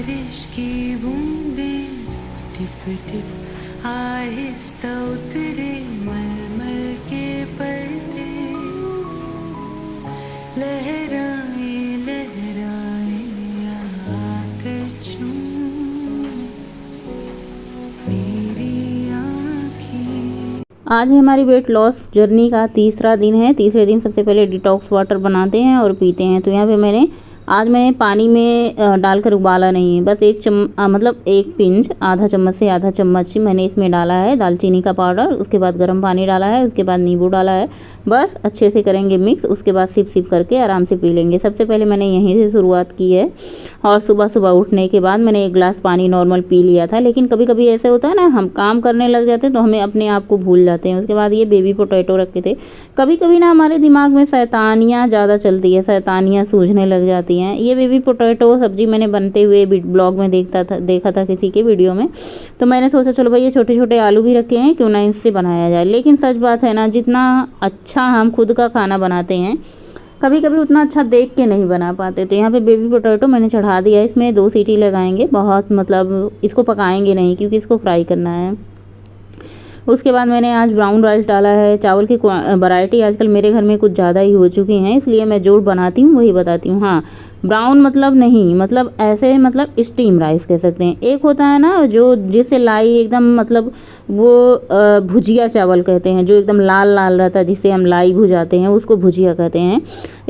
बारिश की बूंदें टिप टिप आहिस्ता उतरे मलमल के पर्दे, लहराए लहराए आकर चूम मेरी आँखें। आज है हमारी वेट लॉस जर्नी का तीसरा दिन है। तीसरे दिन सबसे पहले डिटॉक्स वाटर बनाते हैं और पीते हैं। तो यहाँ पे आज मैंने पानी में डालकर उबाला नहीं है, बस मतलब एक पिंच आधा चम्मच से आधा चम्मच मैंने इसमें डाला है दालचीनी का पाउडर। उसके बाद गर्म पानी डाला है, उसके बाद नींबू डाला है। बस अच्छे से करेंगे मिक्स, उसके बाद सिप सिप करके आराम से पी लेंगे। सबसे पहले मैंने यहीं से शुरुआत की है और सुबह सुबह उठने के बाद मैंने 1 गिलास पानी नॉर्मल पी लिया था। लेकिन कभी कभी ऐसे होता है ना, हम काम करने लग जाते हैं तो हमें अपने आप को भूल जाते हैं। उसके बाद ये बेबी पोटैटो रखे थे। कभी कभी ना हमारे दिमाग में शैतानियाँ ज़्यादा चलती है, शैतानियाँ सूझने लग जाती हैं। ये बेबी पोटैटो सब्जी मैंने बनते हुए ब्लॉग में देखा था किसी के वीडियो में, तो मैंने सोचा चलो भाई ये छोटे छोटे आलू भी रखे हैं, क्यों ना इससे बनाया जाए। लेकिन सच बात है ना, जितना अच्छा हम खुद का खाना बनाते हैं कभी कभी उतना अच्छा देख के नहीं बना पाते। तो यहाँ पे बेबी पोटैटो मैंने चढ़ा दिया, इसमें 2 सीटी लगाएंगे। बहुत मतलब इसको पकाएंगे नहीं क्योंकि इसको फ्राई करना है। उसके बाद मैंने आज ब्राउन राइस डाला है। चावल की वैरायटी आजकल मेरे घर में कुछ ज़्यादा ही हो चुकी हैं, इसलिए मैं जो बनाती हूँ वही बताती हूँ। हाँ, ब्राउन मतलब नहीं, मतलब ऐसे मतलब स्टीम राइस कह सकते हैं। एक होता है ना जो जिसे लाई एकदम मतलब वो भुजिया चावल कहते हैं, जो एकदम लाल लाल रहता है, जिसे हम लाई भुजाते हैं उसको भुजिया कहते हैं।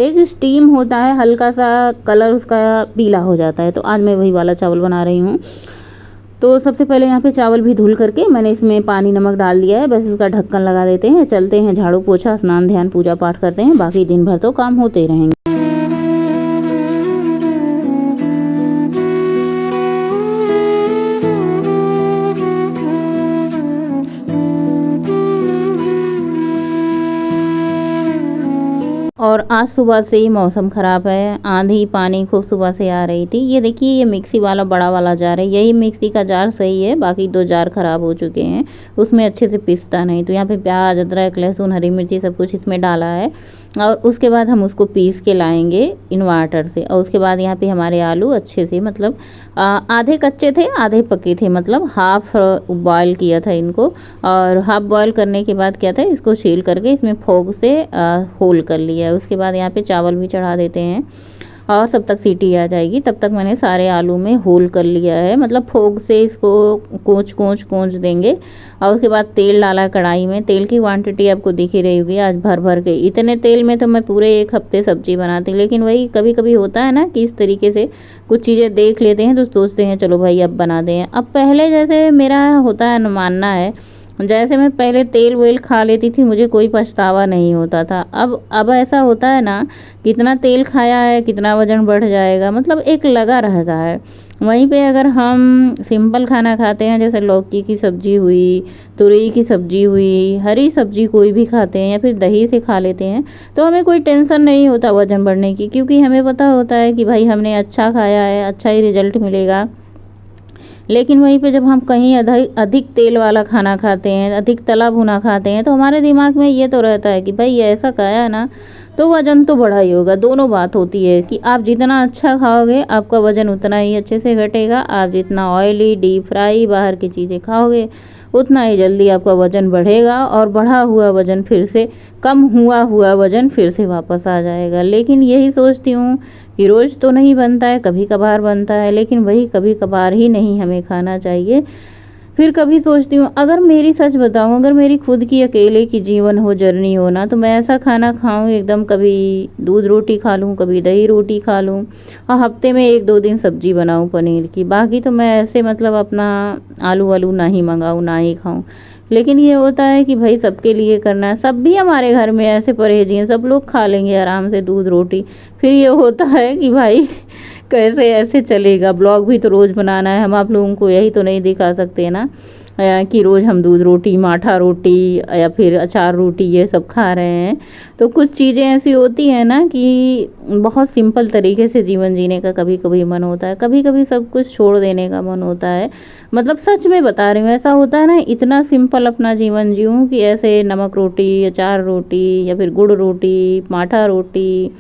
एक स्टीम होता है, हल्का सा कलर उसका पीला हो जाता है। तो आज मैं वही वाला चावल बना रही हूँ। तो सबसे पहले यहाँ पे चावल भी धुल करके मैंने इसमें पानी नमक डाल दिया है। बस इसका ढक्कन लगा देते हैं, चलते हैं झाड़ू पोछा स्नान ध्यान पूजा पाठ करते हैं। बाकी दिन भर तो काम होते रहेंगे। और आज सुबह से ही मौसम ख़राब है, आंधी पानी खूब सुबह से आ रही थी। ये देखिए ये मिक्सी वाला बड़ा वाला जार है, यही मिक्सी का जार सही है, बाकी 2 जार ख़राब हो चुके हैं, उसमें अच्छे से पिसता नहीं। तो यहाँ पे प्याज अदरक लहसुन हरी मिर्ची सब कुछ इसमें डाला है और उसके बाद हम उसको पीस के लाएंगे इन्वर्टर से। और उसके बाद यहाँ पे हमारे आलू अच्छे से मतलब आधे कच्चे थे आधे पके थे, मतलब हाफ़ बॉयल किया था इनको। और हाफ़ बॉयल करने के बाद क्या था, इसको छील करके इसमें फोक से होल कर लिया। उसके बाद यहाँ पे चावल भी चढ़ा देते हैं और सब तक सीटी आ जाएगी। तब तक मैंने सारे आलू में होल कर लिया है, मतलब फोक से इसको कोंच देंगे। और उसके बाद तेल डाला कढ़ाई में। तेल की क्वांटिटी आपको दिख ही रही होगी, आज भर भर के। इतने तेल में तो मैं पूरे 1 हफ्ते सब्जी बनाती। लेकिन वही कभी कभी होता है ना कि इस तरीके से कुछ चीज़ें देख लेते हैं तो सोचते हैं चलो भाई अब बना दें। अब पहले जैसे मेरा होता है न, मानना है जैसे मैं पहले तेल वेल खा लेती थी, मुझे कोई पछतावा नहीं होता था। अब ऐसा होता है ना, कितना तेल खाया है कितना वज़न बढ़ जाएगा, मतलब एक लगा रहता है। वहीं पे अगर हम सिंपल खाना खाते हैं, जैसे लौकी की सब्ज़ी हुई, तुरई की सब्ज़ी हुई, हरी सब्ज़ी कोई भी खाते हैं या फिर दही से खा लेते हैं, तो हमें कोई टेंशन नहीं होता वज़न बढ़ने की, क्योंकि हमें पता होता है कि भाई हमने अच्छा खाया है, अच्छा ही रिजल्ट मिलेगा। लेकिन वहीं पे जब हम कहीं अधिक तेल वाला खाना खाते हैं, अधिक तला भुना खाते हैं, तो हमारे दिमाग में ये तो रहता है कि भाई ये ऐसा खाया ना तो वज़न तो बढ़ा ही होगा। दोनों बात होती है कि आप जितना अच्छा खाओगे आपका वज़न उतना ही अच्छे से घटेगा, आप जितना ऑयली डीप फ्राई बाहर की चीज़ें खाओगे उतना ही जल्दी आपका वज़न बढ़ेगा और बढ़ा हुआ वज़न फिर से कम हुआ वज़न फिर से वापस आ जाएगा। लेकिन यही सोचती हूँ कि रोज़ तो नहीं बनता है, कभी कभार बनता है, लेकिन वही कभी कभार ही नहीं हमें खाना चाहिए। फिर कभी सोचती हूँ अगर मेरी सच बताऊँ, अगर मेरी खुद की अकेले की जीवन हो, जर्नी हो ना, तो मैं ऐसा खाना खाऊँ एकदम, कभी दूध रोटी खा लूँ, कभी दही रोटी खा लूँ और हफ्ते में 1-2 दिन सब्जी बनाऊँ पनीर की। बाकी तो मैं ऐसे मतलब अपना आलू वालू ना ही मंगाऊँ ना ही खाऊँ। लेकिन ये होता है कि भाई सबके लिए करना है, सब भी हमारे घर में ऐसे परहेजी हैं, सब लोग खा लेंगे आराम से दूध रोटी। फिर ये होता है कि भाई कैसे ऐसे चलेगा, ब्लॉग भी तो रोज़ बनाना है, हम आप लोगों को यही तो नहीं दिखा सकते ना कि रोज़ हम दूध रोटी माठा रोटी या फिर अचार रोटी ये सब खा रहे हैं। तो कुछ चीज़ें ऐसी होती हैं ना कि बहुत सिंपल तरीके से जीवन जीने का कभी कभी मन होता है, कभी कभी सब कुछ छोड़ देने का मन होता है। मतलब सच में बता रही हूँ, ऐसा होता है ना, इतना सिंपल अपना जीवन जीऊँ कि ऐसे नमक रोटी अचार रोटी या फिर गुड़ रोटी माठा रोटी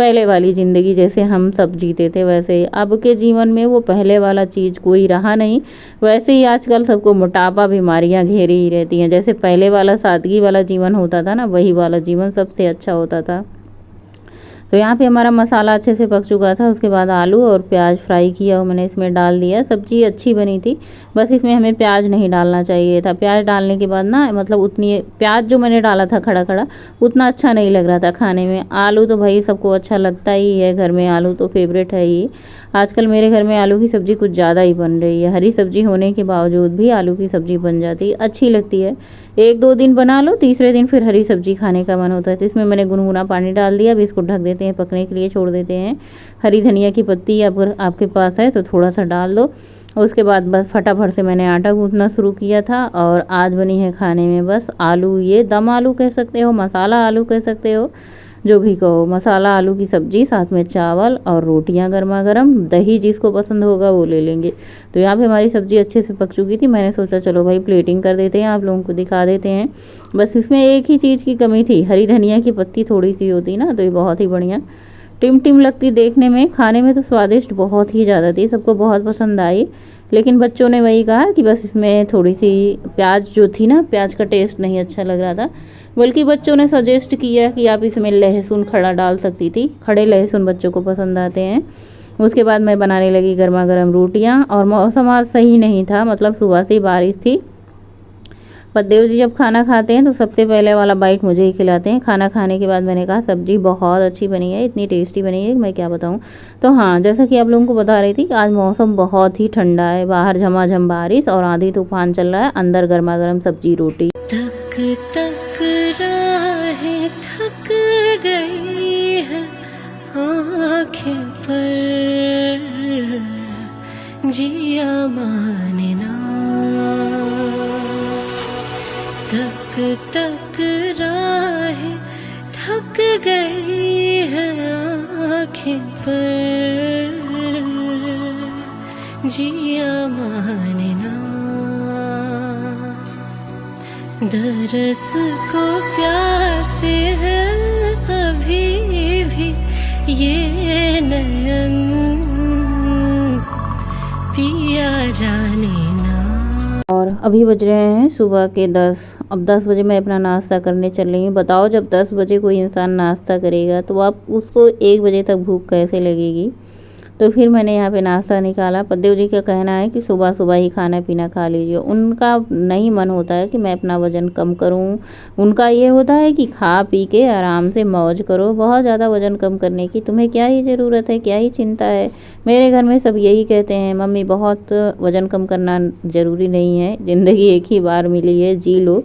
पहले वाली ज़िंदगी जैसे हम सब जीते थे वैसे। अब के जीवन में वो पहले वाला चीज़ कोई रहा नहीं। वैसे ही आजकल सबको मोटापा बीमारियां घेरी ही रहती हैं। जैसे पहले वाला सादगी वाला जीवन होता था ना, वही वाला जीवन सबसे अच्छा होता था। तो यहाँ पे हमारा मसाला अच्छे से पक चुका था। उसके बाद आलू और प्याज फ्राई किया वो मैंने इसमें डाल दिया। सब्ज़ी अच्छी बनी थी, बस इसमें हमें प्याज नहीं डालना चाहिए था। प्याज डालने के बाद ना मतलब उतनी प्याज जो मैंने डाला था खड़ा खड़ा उतना अच्छा नहीं लग रहा था खाने में। आलू तो भाई सबको अच्छा लगता ही है, घर में आलू तो फेवरेट है ही। आजकल मेरे घर में आलू की सब्ज़ी कुछ ज़्यादा ही बन रही है। हरी सब्ज़ी होने के बावजूद भी आलू की सब्ज़ी बन जाती है, अच्छी लगती है। 1-2 दिन बना लो, तीसरे दिन फिर हरी सब्ज़ी खाने का मन होता है। तो इसमें मैंने गुनगुना पानी डाल दिया। अब इसको ढक देते हैं, पकने के लिए छोड़ देते हैं। हरी धनिया की पत्ती अगर आपके पास है तो थोड़ा सा डाल दो। उसके बाद बस फटाफट से मैंने आटा गूँथना शुरू किया था और आज बनी है खाने में बस आलू, ये दम आलू कह सकते हो, मसाला आलू कह सकते हो, जो भी कहो। मसाला आलू की सब्ज़ी, साथ में चावल और रोटियां गर्मा गर्म, दही जिसको पसंद होगा वो ले लेंगे। तो यहाँ पे हमारी सब्ज़ी अच्छे से पक चुकी थी। मैंने सोचा चलो भाई प्लेटिंग कर देते हैं, आप लोगों को दिखा देते हैं। बस इसमें एक ही चीज़ की कमी थी, हरी धनिया की पत्ती थोड़ी सी होती ना तो ये बहुत ही बढ़िया टिम टिम लगती देखने में। खाने में तो स्वादिष्ट बहुत ही ज़्यादा थी, सबको बहुत पसंद आई। लेकिन बच्चों ने वही कहा कि बस इसमें थोड़ी सी प्याज जो थी ना, प्याज का टेस्ट नहीं अच्छा लग रहा था। बल्कि बच्चों ने सजेस्ट किया कि आप इसमें लहसुन खड़ा डाल सकती थी। खड़े लहसुन बच्चों को पसंद आते हैं। उसके बाद मैं बनाने लगी गर्मा गर्म रोटियां। और मौसम आज सही नहीं था, मतलब सुबह से ही बारिश थी। पतिदेव जी जब खाना खाते हैं तो सबसे पहले वाला बाइट मुझे ही खिलाते हैं। खाना खाने के बाद मैंने कहा सब्जी बहुत अच्छी बनी है, इतनी टेस्टी बनी है मैं क्या बताऊं। तो हाँ, जैसा कि आप लोगों को बता रही थी कि आज मौसम बहुत ही ठंडा है, बाहर झमाझम बारिश और आंधी तूफान चल रहा है, अंदर गर्मा गर्म सब्जी रोटी। तक तक राहें थक गई है आँखें पर, जिया माने ना। तक तक राहें थक गई है आँखें पर, जिया माने ना। दरस को प्यासे है अभी भी ये नयन, पिया जाने ना। और अभी बज रहे हैं सुबह के 10। अब 10 बजे मैं अपना नाश्ता करने चल रही हूँ। बताओ जब 10 बजे कोई इंसान नाश्ता करेगा तो आप उसको 1 बजे तक भूख कैसे लगेगी। तो फिर मैंने यहाँ पे नाश्ता निकाला। पतिदेव जी का कहना है कि सुबह सुबह ही खाना पीना खा लीजिए। उनका नहीं मन होता है कि मैं अपना वज़न कम करूँ, उनका ये होता है कि खा पी के आराम से मौज करो। बहुत ज़्यादा वज़न कम करने की तुम्हें क्या ही ज़रूरत है, क्या ही चिंता है। मेरे घर में सब यही कहते हैं, मम्मी बहुत वज़न कम करना ज़रूरी नहीं है, ज़िंदगी एक ही बार मिली है, जी लो।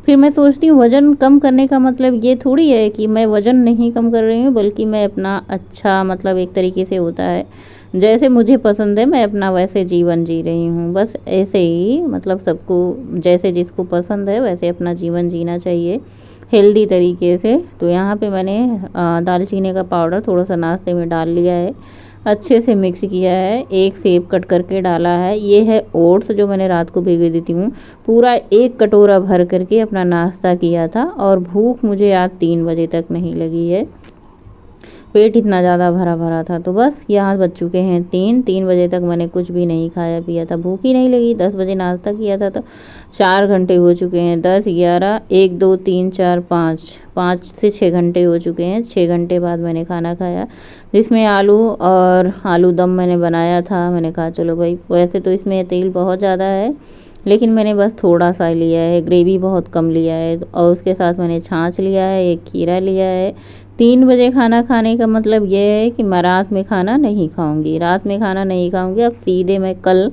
फिर मैं सोचती हूँ वज़न कम करने का मतलब ये थोड़ी है कि मैं वज़न नहीं कम कर रही हूँ, बल्कि मैं अपना अच्छा मतलब एक तरीके से होता है जैसे मुझे पसंद है मैं अपना वैसे जीवन जी रही हूँ। बस ऐसे ही मतलब सबको जैसे जिसको पसंद है वैसे अपना जीवन जीना चाहिए हेल्दी तरीके से। तो यहाँ पे मैंने दालचीनी का पाउडर थोड़ा सा नाश्ते में डाल लिया है, अच्छे से मिक्स किया है, एक सेब कट करके डाला है। ये है ओट्स जो मैंने रात को भिगो देती हूँ। पूरा 1 कटोरा भर करके अपना नाश्ता किया था और भूख मुझे आज 3 बजे तक नहीं लगी है, पेट इतना ज़्यादा भरा भरा था। तो बस यहाँ बज चुके हैं 3 बजे तक मैंने कुछ भी नहीं खाया पिया था, भूख ही नहीं लगी। 10 बजे नाश्ता किया था तो 4 घंटे हो चुके हैं, 10, 11, 1, 2, 3, 4, 5 से 6 घंटे हो चुके हैं। 6 घंटे बाद मैंने खाना खाया, जिसमें आलू दम मैंने बनाया था। मैंने कहा चलो भाई, वैसे तो इसमें तेल बहुत ज़्यादा है लेकिन मैंने बस थोड़ा सा लिया है, ग्रेवी बहुत कम लिया है। और उसके साथ मैंने छाछ लिया है, एक खीरा लिया है। 3 बजे खाना खाने का मतलब ये है कि मैं रात में खाना नहीं खाऊंगी, रात में खाना नहीं खाऊंगी। अब सीधे मैं कल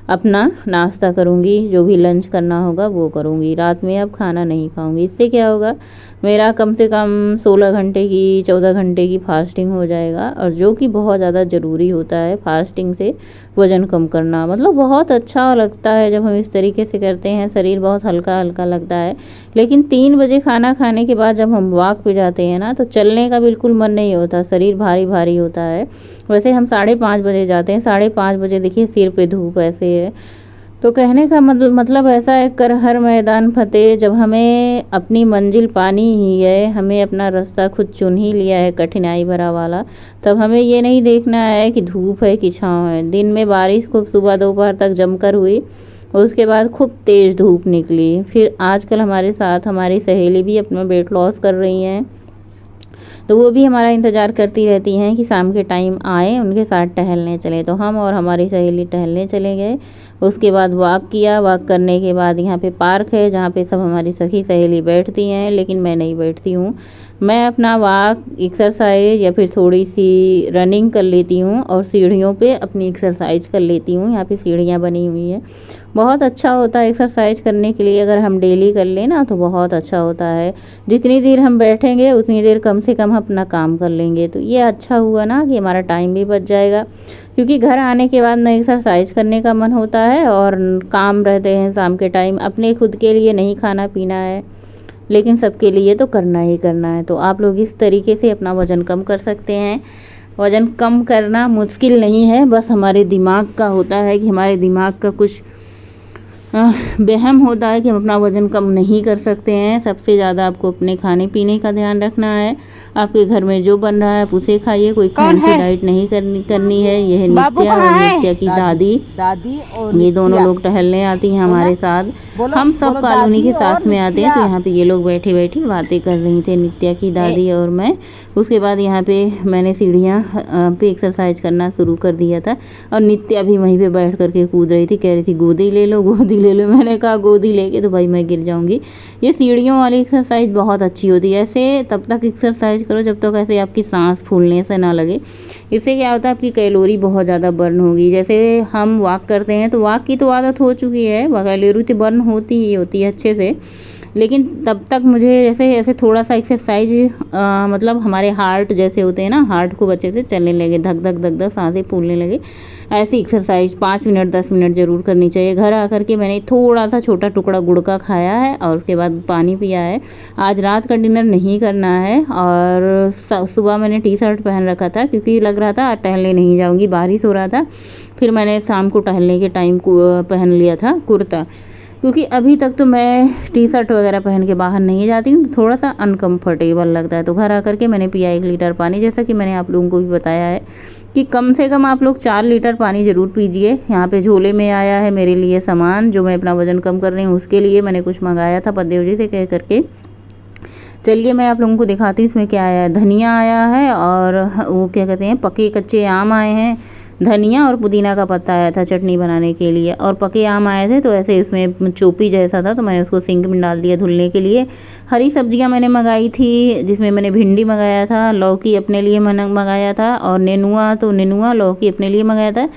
अपना नाश्ता करूंगी, जो भी लंच करना होगा वो करूंगी, रात में अब खाना नहीं खाऊंगी। इससे क्या होगा, मेरा कम से कम 16 घंटे की 14 घंटे की फास्टिंग हो जाएगा, और जो कि बहुत ज़्यादा ज़रूरी होता है फास्टिंग से वज़न कम करना। मतलब बहुत अच्छा लगता है जब हम इस तरीके से करते हैं, शरीर बहुत हल्का हल्का लगता है। लेकिन 3 बजे खाना खाने के बाद जब हम वॉक पे जाते हैं ना, तो चलने का बिल्कुल मन नहीं होता, शरीर भारी भारी होता है। वैसे हम 5:30 बजे जाते हैं, 5:30 बजे देखिए सिर पे धूप ऐसे है, तो कहने का मतलब ऐसा है, कर हर मैदान फतेह। जब हमें अपनी मंजिल पानी ही है, हमें अपना रास्ता खुद चुन ही लिया है कठिनाई भरा वाला, तब हमें ये नहीं देखना है कि धूप है कि छाँव है। दिन में बारिश खूब सुबह दोपहर तक जमकर हुई, उसके बाद खूब तेज़ धूप निकली। फिर आजकल हमारे साथ हमारी सहेली भी अपना वेट लॉस कर रही हैं, तो वो भी हमारा इंतज़ार करती रहती हैं कि शाम के टाइम आए, उनके साथ टहलने चले। तो हम और हमारी सहेली टहलने चले गए। उसके बाद वॉक किया। वॉक करने के बाद यहाँ पे पार्क है जहाँ पे सब हमारी सखी सहेली बैठती हैं, लेकिन मैं नहीं बैठती हूँ। मैं अपना वॉक एक्सरसाइज या फिर थोड़ी सी रनिंग कर लेती हूँ और सीढ़ियों पे अपनी एक्सरसाइज कर लेती हूँ। यहाँ पे सीढ़ियाँ बनी हुई हैं, बहुत अच्छा होता है एक्सरसाइज करने के लिए। अगर हम डेली कर लें ना तो बहुत अच्छा होता है। जितनी देर हम बैठेंगे उतनी देर कम से कम अपना काम कर लेंगे। तो ये अच्छा हुआ ना कि हमारा टाइम भी बच जाएगा, क्योंकि घर आने के बाद ना एक्सरसाइज करने का मन होता है और काम रहते हैं शाम के टाइम। अपने खुद के लिए नहीं खाना पीना है, लेकिन सबके लिए तो करना ही करना है। तो आप लोग इस तरीके से अपना वज़न कम कर सकते हैं। वज़न कम करना मुश्किल नहीं है, बस हमारे दिमाग का होता है कि हमारे दिमाग का कुछ वहम होता है कि हम अपना वज़न कम नहीं कर सकते हैं। सबसे ज़्यादा आपको अपने खाने पीने का ध्यान रखना है। आपके घर में जो बन रहा है आप उसे खाइए, कोई फैंसी डाइट नहीं करनी है। यह नित्या और नित्या की दादी और ये दोनों लोग टहलने आती हैं हमारे साथ। हम सब कॉलोनी के साथ में आते हैं। तो यहाँ पे ये लोग बैठी बैठी बातें कर रही थी, नित्या की दादी और मैं। उसके बाद यहाँ पे मैंने सीढ़ियाँ पे एक्सरसाइज करना शुरू कर दिया था और नित्या भी वहीं पे बैठ करके कूद रही थी, कह रही थी गोदी ले लो गोदी ले लो। मैंने कहा गोदी लेके तो भाई मैं गिर जाऊंगी। ये सीढ़ियों वाली एक्सरसाइज बहुत अच्छी होती है। ऐसे तब तक एक्सरसाइज करो जब तक ऐसे आपकी सांस फूलने से ना लगे। इससे क्या होता है, आपकी कैलोरी बहुत ज़्यादा बर्न होगी। जैसे हम वॉक करते हैं तो वॉक की तो आदत हो चुकी है, कैलोरी तो बर्न होती ही होती है अच्छे से, लेकिन तब तक मुझे ऐसे थोड़ा सा एक्सरसाइज मतलब हमारे हार्ट जैसे होते हैं ना, हार्ट को अच्छे से चलने लगे, धक धक धक धक सांसें फूलने लगे। ऐसी एक्सरसाइज 5 मिनट 10 मिनट ज़रूर करनी चाहिए। घर आकर के मैंने थोड़ा सा छोटा टुकड़ा गुड़ का खाया है और उसके बाद पानी पिया है। आज रात का डिनर नहीं करना है। और सुबह मैंने टी शर्ट पहन रखा था क्योंकि लग रहा था टहलने नहीं जाऊँगी, बारिश हो रहा था। फिर मैंने शाम को टहलने के टाइम को पहन लिया था कुर्ता, क्योंकि अभी तक तो मैं टी शर्ट वगैरह पहन के बाहर नहीं जाती हूँ, तो थोड़ा सा अनकंफर्टेबल लगता है। तो घर आकर के मैंने पिया 1 लीटर पानी। जैसा कि मैंने आप लोगों को भी बताया है कि कम से कम आप लोग 4 लीटर पानी ज़रूर पीजिए। यहाँ पे झोले में आया है मेरे लिए सामान, जो मैं अपना वज़न कम कर रही हूँ उसके लिए मैंने कुछ मंगाया था पद्देव जी से कह करके। चलिए मैं आप लोगों को दिखाती हूँ इसमें क्या आया है। धनिया आया है और वो क्या कहते हैं, पके कच्चे आम आए हैं। धनिया और पुदीना का पत्ता आया था चटनी बनाने के लिए, और पके आम आए थे तो ऐसे इसमें चोपी जैसा था तो मैंने उसको सिंक में डाल दिया धुलने के लिए। हरी सब्जियां मैंने मंगाई थी, जिसमें मैंने भिंडी मंगाया था, लौकी अपने लिए मंगाया था, और नेनुआ लौकी अपने लिए मंगाया था।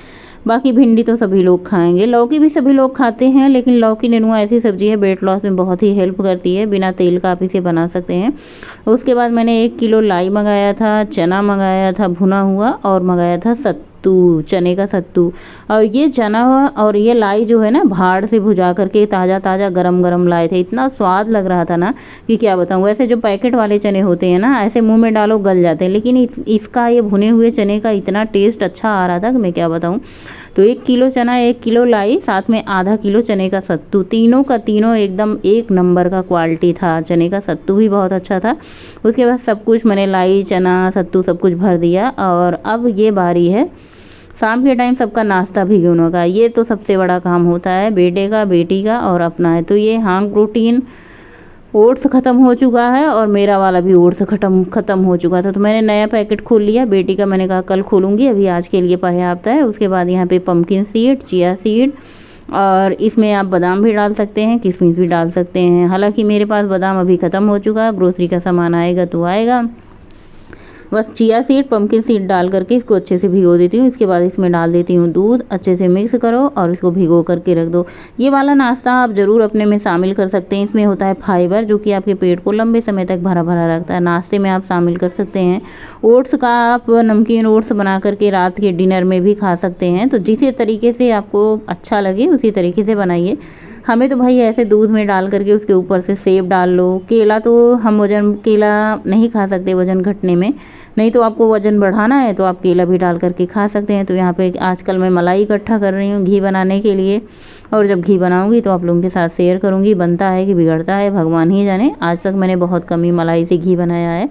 बाकी भिंडी तो सभी लोग खाएंगे, लौकी भी सभी लोग खाते हैं, लेकिन लौकी नेनुआ ऐसी सब्जी है वेट लॉस में बहुत ही हेल्प करती है। बिना तेल का आप इसे बना सकते हैं। उसके बाद मैंने 1 किलो लाई मंगाया था, चना मंगाया था भुना हुआ, और मंगाया था चने का सत्तू। और ये चना और ये लाई जो है ना, भाड़ से भुजा करके ताज़ा ताज़ा गरम गरम लाए थे। इतना स्वाद लग रहा था ना कि क्या बताऊँ। वैसे जो पैकेट वाले चने होते हैं ना, ऐसे मुंह में डालो गल जाते हैं, लेकिन इसका ये भुने हुए चने का इतना टेस्ट अच्छा आ रहा था कि मैं क्या बताऊँ। तो 1 किलो चना, 1 किलो लाई, साथ में आधा किलो चने का सत्तू, तीनों का तीनों एकदम 1 नंबर का क्वालिटी था। चने का सत्तू भी बहुत अच्छा था। उसके बाद सब कुछ मैंने लाई चना सत्तू सब कुछ भर दिया। और अब ये बारी है शाम के टाइम सबका नाश्ता भिगोने का। ये तो सबसे बड़ा काम होता है बेटे का, बेटी का और अपना है। तो ये हांग प्रोटीन ओट्स ख़त्म हो चुका है और मेरा वाला भी ओट्स ख़त्म हो चुका था। तो मैंने नया पैकेट खोल लिया। बेटी का मैंने कहा कल खोलूँगी, अभी आज के लिए पर्याप्त है। उसके बाद यहाँ पे पम्पकिन सीड, चिया सीड, और इसमें आप बादाम भी डाल सकते हैं, किशमिश भी डाल सकते हैं। हालांकि मेरे पास बादाम अभी ख़त्म हो चुका है, ग्रोसरी का सामान आएगा तो आएगा। बस चिया सीड पम्पकिन सीड डाल करके इसको अच्छे से भिगो देती हूँ। इसके बाद इसमें डाल देती हूँ दूध, अच्छे से मिक्स करो और इसको भिगो करके रख दो। ये वाला नाश्ता आप ज़रूर अपने में शामिल कर सकते हैं। इसमें होता है फाइबर, जो कि आपके पेट को लंबे समय तक भरा भरा रखता है। नाश्ते में आप शामिल कर सकते हैं। ओट्स का आप नमकीन ओट्स बना करके रात के डिनर में भी खा सकते हैं। तो जिस तरीके से आपको अच्छा लगे उसी तरीके से बनाइए। हमें तो भाई ऐसे दूध में डाल करके उसके ऊपर से सेब डाल लो। केला तो हम केला नहीं खा सकते वज़न घटने में, नहीं तो आपको वज़न बढ़ाना है तो आप केला भी डाल करके खा सकते हैं। तो यहाँ पे आजकल मैं मलाई इकट्ठा कर रही हूँ घी बनाने के लिए, और जब घी बनाऊँगी तो आप लोगों के साथ शेयर करूँगी। बनता है कि बिगड़ता है भगवान ही जाने। आज तक मैंने बहुत कम ही मलाई से घी बनाया है।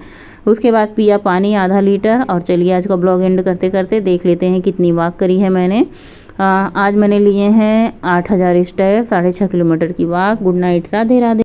उसके बाद पिया पानी आधा लीटर। और चलिए आज का ब्लॉग एंड करते करते देख लेते हैं कितनी वॉक करी है मैंने। आज मैंने लिए हैं 8000 स्टेप, 6.5 किलोमीटर की walk. Good night, Radhe Radhe.